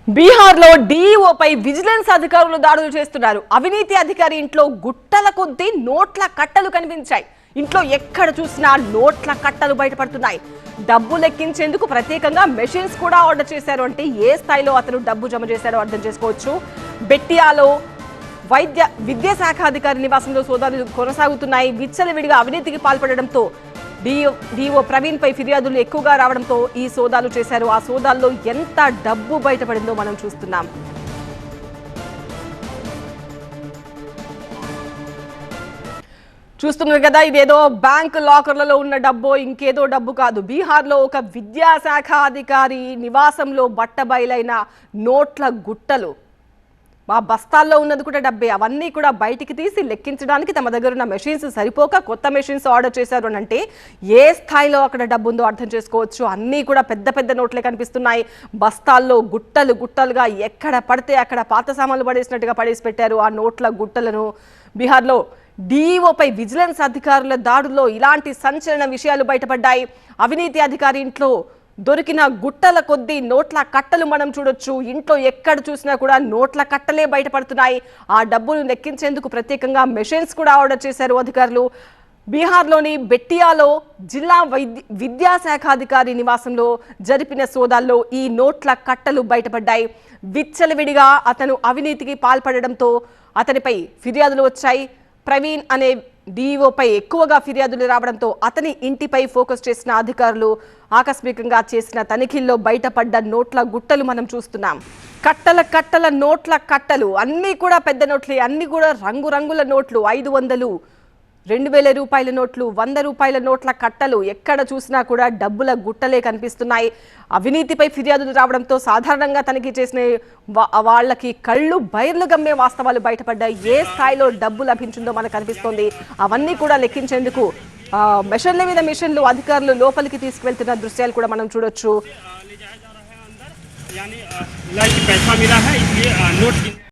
బీహార్ లో డీఈఓపై విజిలెన్స్ అధికారులు దాడులు చేస్తున్నారు. అవినీతి అధికారి ఇంట్లో గుట్టల కొద్దీ నోట్ల కట్టలు కనిపించాయి. ఇంట్లో ఎక్కడ చూసినా నోట్ల కట్టలు బయటపడుతున్నాయి. డబ్బు లెక్కించేందుకు ప్రత్యేకంగా మెషిన్స్ కూడా ఆర్డర్ చేశారు. అంటే ఏ స్థాయిలో అతను డబ్బు జమ చేశారో అర్థం చేసుకోవచ్చు. బెట్టియాలో విద్యాశాఖ అధికారి నివాసంలో సోదాలు కొనసాగుతున్నాయి. విచ్చలవిడిగా అవినీతికి పాల్పడడంతో డిఓ ప్రవీణ్ పై ఫిర్యాదులు ఎక్కువగా రావడంతో ఈ సోదాలు చేశారు. ఆ సోదాల్లో ఎంత డబ్బు బయటపడిందో మనం చూస్తున్నాం. చూస్తున్నారు కదా, ఇదేదో బ్యాంక్ లాకర్లలో ఉన్న డబ్బో ఇంకేదో డబ్బు కాదు. బీహార్లో ఒక విద్యాశాఖ అధికారి నివాసంలో బట్టబయలైన నోట్ల గుట్టలు. ఆ బస్తాల్లో ఉన్నది కూడా డబ్బే. అవన్నీ కూడా బయటికి తీసి లెక్కించడానికి తమ దగ్గర ఉన్న మెషిన్స్ సరిపోక కొత్త మెషిన్స్ ఆర్డర్ చేశారు అని అంటే ఏ స్థాయిలో అక్కడ డబ్బు ఉందో అర్థం చేసుకోవచ్చు. అన్నీ కూడా పెద్ద పెద్ద నోట్లే కనిపిస్తున్నాయి. బస్తాల్లో గుట్టలు గుట్టలుగా ఎక్కడ పడితే అక్కడ పాత సామాన్లు పడేసినట్టుగా పడేసి పెట్టారు ఆ నోట్ల గుట్టలను. బీహార్లో డీఈఓపై విజిలెన్స్ అధికారుల దాడుల్లో ఇలాంటి సంచలన విషయాలు బయటపడ్డాయి. అవినీతి అధికారి ఇంట్లో దొరికిన గుట్టల కొద్దీ నోట్ల కట్టలు మనం చూడొచ్చు. ఇంట్లో ఎక్కడ చూసినా కూడా నోట్ల కట్టలే బయటపడుతున్నాయి. ఆ డబ్బును లెక్కించేందుకు ప్రత్యేకంగా మెషిన్స్ కూడా ఆర్డర్ చేశారు అధికారులు. బీహార్లోని బెట్టియాలో జిల్లా విద్యాశాఖ అధికారి నివాసంలో జరిపిన సోదాల్లో ఈ నోట్ల కట్టలు బయటపడ్డాయి. విచ్చలవిడిగా అతను అవినీతికి పాల్పడడంతో అతనిపై ఫిర్యాదులు వచ్చాయి. ప్రవీణ్ అనే డీఈఓపై ఎక్కువగా ఫిర్యాదులు రావడంతో అతని ఇంటిపై ఫోకస్ చేసిన అధికారులు ఆకస్మికంగా చేసిన తనిఖీల్లో బయటపడ్డ నోట్ల గుట్టలు మనం చూస్తున్నాం. కట్టల కట్టల నోట్ల కట్టలు, అన్నీ కూడా పెద్ద నోట్లే. అన్ని కూడా రంగురంగుల నోట్లు. 500, 2000 రూపాయల నోట్లు, 100 రూపాయల నోట్ల కట్టలు. ఎక్కడ చూసినా కూడా డబ్బుల గుట్టలే కనిపిస్తున్నాయి. అవినీతిపై ఫిర్యాదులు రావడంతో సాధారణంగా తనిఖీ చేసిన వాళ్ళకి కళ్ళు బైర్లు గమ్మే వాస్తవాలు బయటపడ్డాయి. ఏ స్థాయిలో డబ్బు లభించిందో మనకు అనిపిస్తోంది. అవన్నీ కూడా లెక్కించేందుకు మెషిన్ల మీద మిషన్లు అధికారులు లోపలికి తీసుకువెళ్తున్న దృశ్యాలు కూడా మనం చూడొచ్చు.